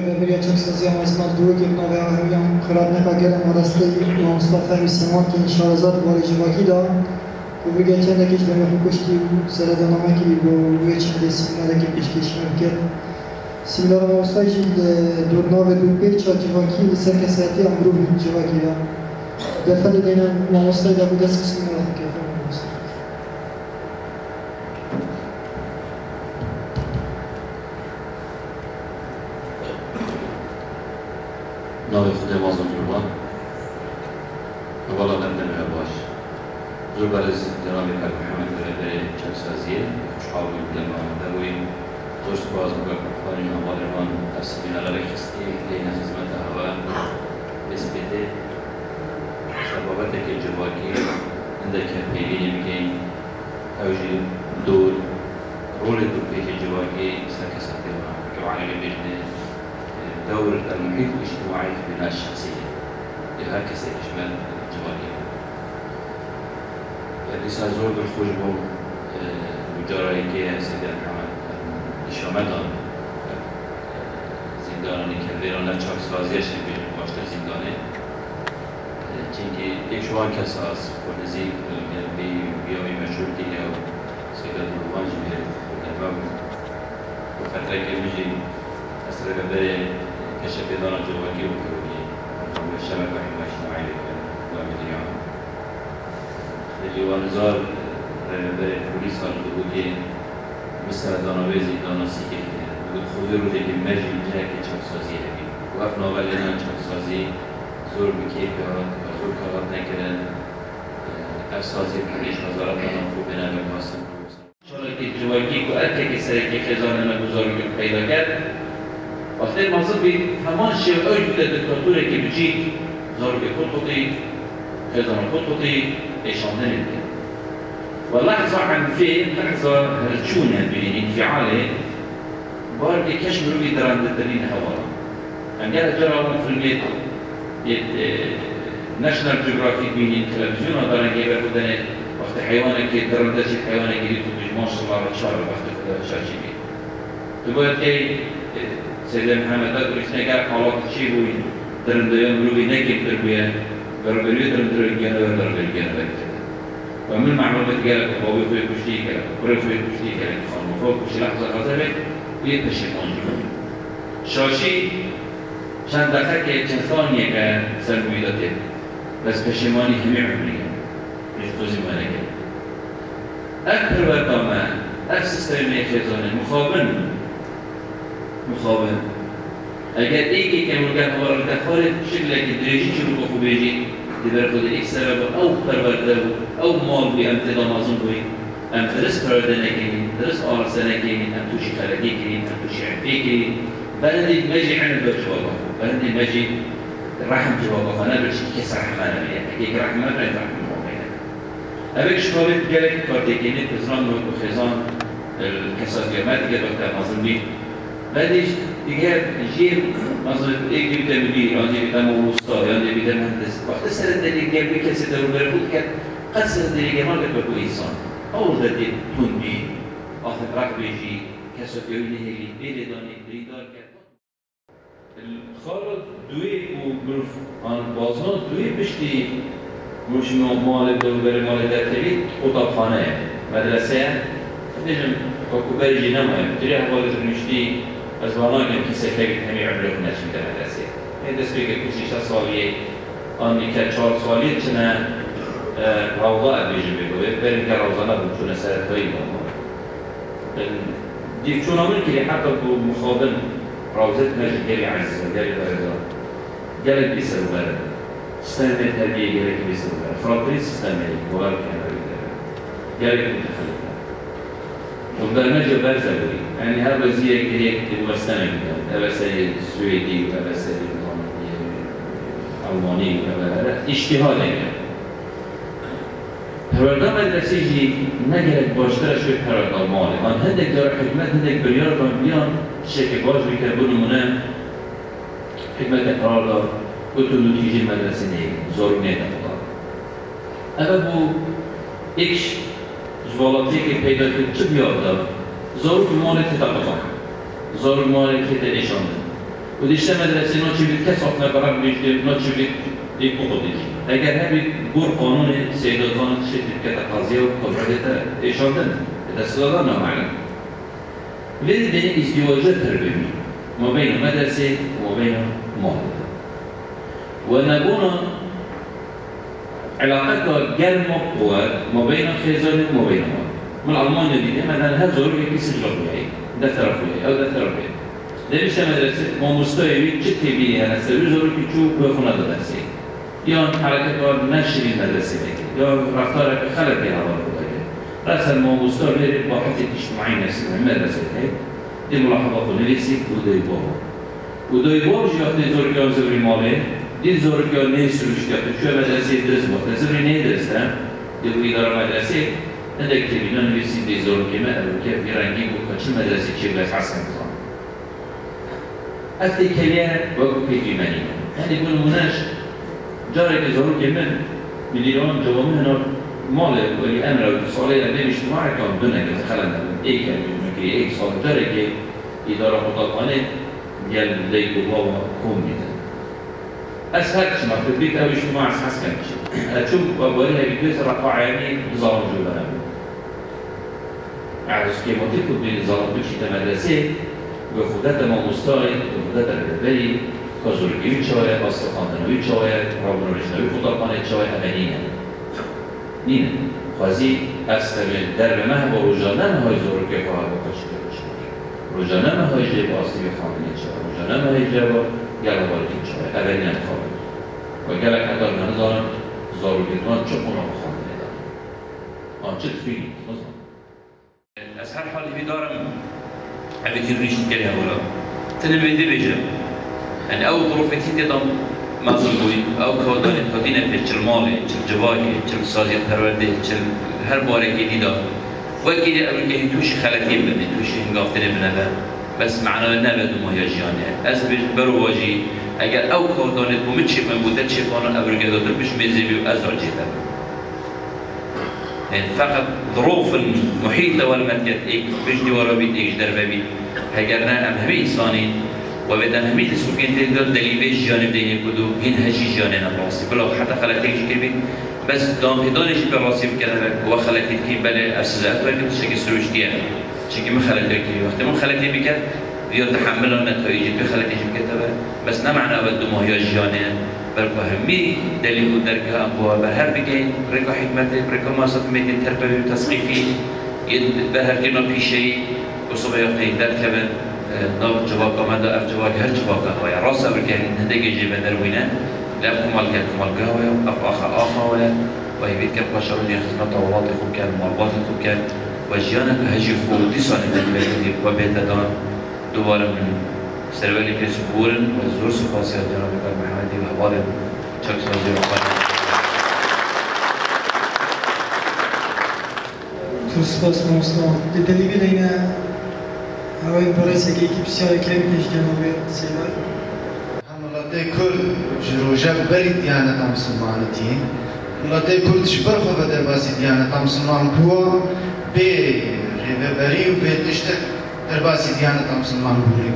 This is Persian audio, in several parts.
رهبری چکسازی آمازمان دو که نوع همیان خراب نکاگل مدرسه مصطفی میسیمان که انشالله باری جواکی دا و بگه چند کش به مخو کشتی و سردانامه که با روی چند سیمیناره که پیشکشی میکرد سیمینار مصطفی جید دورناو دو پیچ و جواکی لسر کساتی امرو جواکی دا دفعه دینا مصطفی دا بوده سیمینار که ناوی خود مازم جوان اولا نبدن باش زور برز جنابی کار محمد برای چکسازیه خوشحالی بودم دوی دوست باز بگم خواهی نوادرمان تفسیرین علاقه خستی لین خدمت هوا بسپیده سبابت که جواکی عندك پیگیری میکنیم اوجی دور رول دور پیج جواکی سرکساتی و که وعلی بجنه دور المحيط الاجتماعي في البناء الشخصية هكذا يشمل الجوانب. الرسالة زور بالخجبو مجرد كي سيد محمد إشامدان زنداني كبيران لچاك سازيش بين باشتر زنداني چونكي ايشوان كساس ونزيك بيومي مشهور دي او سيدة دروان جميل ونبام وفترة كمجي أسرق بري كشف دانا جواكي وكروبي والشبكة الاجتماعية والمديريان. اللي ونزار بوليس الدولي مثل دانا ويزي دانا سيكي وخذوا لك المجي جاكي شخصازي هبي وقفنا غالينا شخصازي زور بكيف كارات زور كارات نكرن أفسازي بحريش وزارة دانا خوبنا بالماسم. إن شاء الله كي جواكي كأكي كسرقي خزاننا بزرگ پیدا کرد. وقتی مازن بی همان شیوه بوده دکتاتوری که بچید زارگ خودی خزان خودی ایشان نمیده و لحظه عن فين لحظه هرچونه بین انفعاله بار کشف روی درنده ترین هوا هم جرى فيلميت ناشونال جغرافيك بين تلفزيون دارن جايبه بودن وقت حيوانك درنده شي حيوانك اللي ما شاء الله تشار وقت شاشي بي تقول ايه سيدنا محمد قال إحنا قال حالات شيء بوين درنديان بروي نكيم تربية بربرية درنديان بربرية ومن معلومات قال بابي في كشتي قال كره في كشتي قال خانم فوق كشتي لحظة غزبة ويتشكون شاشي چند دقیقه چند ثانیه که سرگویی داده بس پشیمانی همه عمریه هیچ توضیح نکرد اکبر بردامه اف سیستم خزانه مخابن اگر ایکی که ملکت هوارا تخارج شکل که دریجی چی رو خوب بیجید دیبر خود ایک سبب او پرورده او مال بی امتدام ازون بوی ام درست پرورده نکنید درست آرسه نکنید ام توشی خلقی کنید ام توشی عفی کنید بلندی مجی عمل بر جوابا بلندی مجی رحم جوابا نبرش کس رحمانه بید اکی رحمانه برید رحمانه بید اوک شفاوید گلک کارتی کنید ازران و خیزان الكسات جماعت دیگر وقت مازن بید بعدش دیگر جیر مثلا یکی بیت مدیر آنجا بیت موستا آنجا بیت مهندس وقت سر دیگر بی کسی درو برخود کرد قد سر دیگر ما لب بکو انسان اول دادی تون بی آخر رق بیجی کسی فیولی هلی بیل دانی بریدار کرد الخارج دوی و گروف آن بازها دوی بشتی گروش مال درو بر مال درتبی اتاقخانه مدرسه دیجم کاکوبری جی نمایم جری حوالی درنشتی از وانای من کسی که همی عمره خونه چی در مدرسه این دست بگه کسی 6 سالیه آنی که 4 سالیه چنه روضا بیجی بگوید بریم که روضا نبود چونه سرطایی بامون دیو چون آمون که حتی با مخابن روضت مجد گلی عزیزه گلی برزا گلی بیسر برد سیستم تربیه گلی که بیسر برد فراتری سیستمی بوار کنه گلی متخلفه وبرنامج برزة يعني هذا زي هيك المستند هذا سي سويدي وهذا سي ألماني وهذا اجتهاد يعني هرودام الدرسيجي نجلك باشتر شوي هرودام مالي من هندك دار حكمت هندك بريار كان بيان شيء باش بيكربون منام حكمت هرودام قلت له تيجي المدرسة نيجي زور نيتا أبا بو إكش جوالاتي که پیدا کرد چه بیاد داد؟ زور مال تداقم، زور مال که تنشان و دیشتر مدرسه ناچی بید کس آفنه برای بیشتر ناچی بید یک بخود دیجی اگر همی بور قانون سیدات خانه شدید که تقاضیه و قدرت ایشان دن دست دادن نامعلم ولی دینی ازدواجه تربیمی ما بین مدرسه و ما بین مال و نبونا علاقه گرم و قوة ما بين خيزان وما بين مال من ألمانيا دي مثلا هذا ضروري يكسر جربيه ده ثرافيه أو ده ثرافيه ده مش مدرسة ما مستوي جت بيه أنا سوي ضروري تشوف بخونا درسي یا حرکت کار نشری مدرسه بگیر یا رفتار خلق بیان آور بگیر رأسا الموضوع بيرد باحث اجتماعي نفسي من مدرسة هيك دي ملاحظة نفسي ودوي بابا ودوي بابا جاءت زوركيان زوري مالي دي زوركيان نيسر وشكات شو مدرسة درس بابا زوري ندرس دي إدارة مدرسة عندك تبينا نفسي دي زوركيان أو كيف يرانجي وكاتش مدرسة شيء بس حسن نظام أفتي كليان وقو بيجي ماني يعني يقولوا مناش جارك زوركيان مليون جوامنا مال ولی امر و سالی در اجتماعی که دونه که خلنا ایک میگی ایک سال داره که اداره مطالعه گل لیکو و کم میده. از هر چی مفهوم بیت او اجتماع اساس کنیش. چون باوری هیچ رقعانی نظام جوانه. از که موتی خود به نظام بچی مدرسه و خودت ما مستای و خودت رهبری کازورگی چای، آستخوان‌دهی چای، راهنمایی مطالعه چای امنیه. نینه خوازی استمر در مه با روزانه های زور که خواهد بکشید باشد روزانه های جای با آسیب خانه چه روزانه های جای با گلواری چه اولی نخواهد و گلک ادار نظارم زاروگیتان چه اونا بخوانه ندارم آنچه تفیلی از هر حالی بیدارم اگه که ریشت کلی اولا تنمیده بجم یعنی او ظروفتی دیدم مظلومی او کودانی کودینه به چل مالی، چل جواهی، چل سازی پرورده، چل هر باره که دیدا وکی امریکایی توشی خلقی بنده، توشی هنگافتنی بنده بس معنای نبود مهاجیانه از برو واجی اگر او کودانی بومت چی من بوده چی قانون امریکایی دادر بش میزیبی و از راجیده يعني فقط ظروف المحيطة والماديات إيك بيش ديوارا بيت إيش دربا بيت هجرنا أم همي إنساني وبدأ همي السكين تقدر دليل جانب ديني كدو هين هجي جانب راسي بلا حتى خلقتك كبير بس دام هدانش براسي بكذا وخلقتك كي بلا أساسات ولكن شكل سروجتيان شكل ما خلقتك كي وقت ما خلقتك بكذا يتحمل النتائج بخلقتك بكذا بس نمعنا أبدا ما هي جانب بركو همي دليل درجة أبوه بهر بكين بركو حكمته بركو ما صدمت تربية وتسقيفي بهر كنا بشيء وصبح يقين در كمان ناو جواب كمان ده جواب هر جواب كهويا راسه بركين هندق جيب دروينا لا كمال كهويا أخا ولا وهي بيت كم قشروا لي خدمة طوالات خوكان مرباط خوكان وجيانا كهجي خو ديسان الدنيا وبيت دان دوباره من سروالی که سپورن و زور سپاسیات جناب کار محمدی و حوال چک سازی و خواهد تو سپاس مستان دلیلی دینه هوای برایسه که یکی بسیار کمی پیش جناب سیلای هملاته کل جروجه بری دیانت مسلمانتی هملاته کل تشبر خود در باسی دیانت مسلمان بوا به ریبری و به تشتر در باسی دیانت مسلمان بوری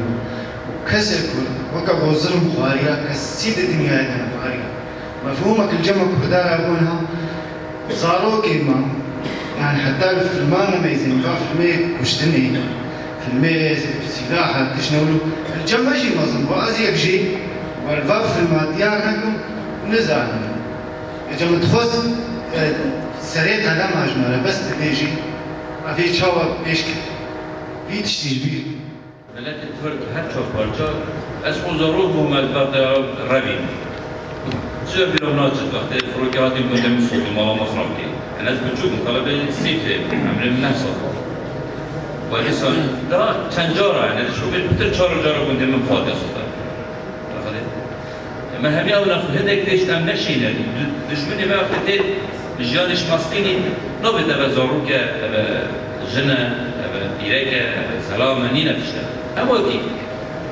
كسر كل وكبو ظلم خواريا كسيد الدنيا هنا خواريا مفهومك الجمع كردار أبونها صاروا كيما يعني حتى في الماء ما يزين في الماء كشتني في الماء سلاحة تشنولو الجمع شيء مظلم وأزيك شيء والفاف في الماء ديارناكم نزعل الجمع تخص سريت هذا ما أجمله بس تبيجي ما في شوا بيشك في تشتيجبيل ملت فرد هر چه پارچه از اون ضرور بومد وقت رویم چه بیرون ناچت وقت فروکیاتی مقدم سوقی مالا مخرب کی انا از بچوک مطالبه سیت عمل من نفسه و انسان دا چند جاره یعنی شو بهتر 4 جاره مقدم من فاضی است ما همي اول هندك تشتم نشينه دشمني ما وقت جانش ماستيني نبدا بزروك جنة بيركة سلام نينا تشتم اما كي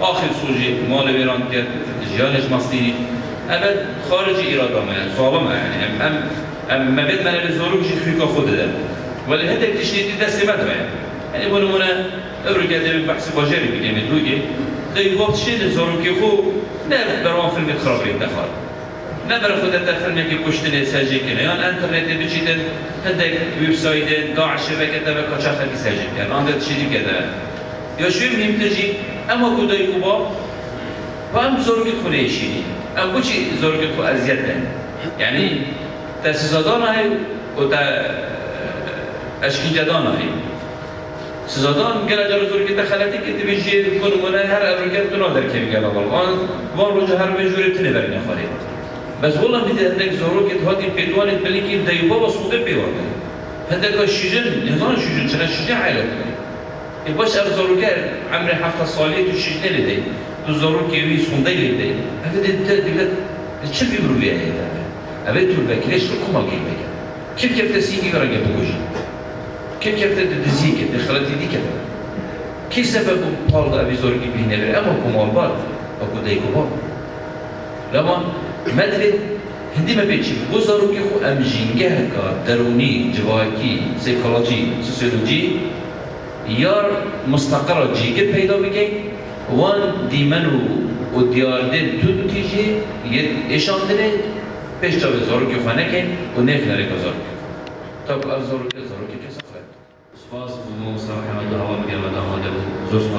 آخر سوژه مال ایران که جانش ماستینی ابد خارج ایران ما يعني صعبه يعني ما بيت من الزوروج خيكا خود ده ولی هدک تشنیدی دست ما يعني بونمونه امریکا ده بحث باجری بگیم دوگی دای وقت شد زوروکی خو نه برام فیلم خرابی دخال نه برای خودت فیلمی که کشتن سازی کنه یا اینترنت بچیدن هندک ویب سایت داعش بکته و کجا خالی سازی کنه آن دست چیزی کده یا شوی مهم تجی اما کدای کوبا و هم زوروکی خونه ایشی ام بچی زوروکی خو ازیاد دن یعنی تاسیسادان های و تا اشکیجدان های سزادان گله جلو زوروکی تخلیتی که تبیجی کنونه هر افریقی تو نادر که میگه لابال وان روز هر مجوری تنی برمی خواهی بس والله میده هندک زوروکی هاتی پیدوانی بلیکی دیوبا و سوده پیوانده هندک شیجن نظام شیجن چنان شیجن عائلت کنی این باش ار زوروکی عمر 7 سالی تو شیجنه لیده تو زوروکی وی سونده لیده هفته دیده چه بیبرو بیه ایده اوه تو الوکیلش رو کمال گیر بگه کیف کفته سینگی برای بگوشی کیف کفته دزی که دخلتی دی کفته کی سبب پال دا اوی زوروکی بینه بره اما کمال باد و کدای کبا لما مدرد هندی ما بیچیم بو زوروکی خو امجینگه که درونی جواکی سیکولوژی سوسیولوژی یار مستقر جیگر پیدا بگه وان دیمنو و دیاردن تو تیجی ایشان داره پیش تا به زوروکی خانه کن و نیف نره که زوروکی تا که از زوروکی که سفره سپاس بودم و صراحه و دعوام گرم و دعواده بود زوست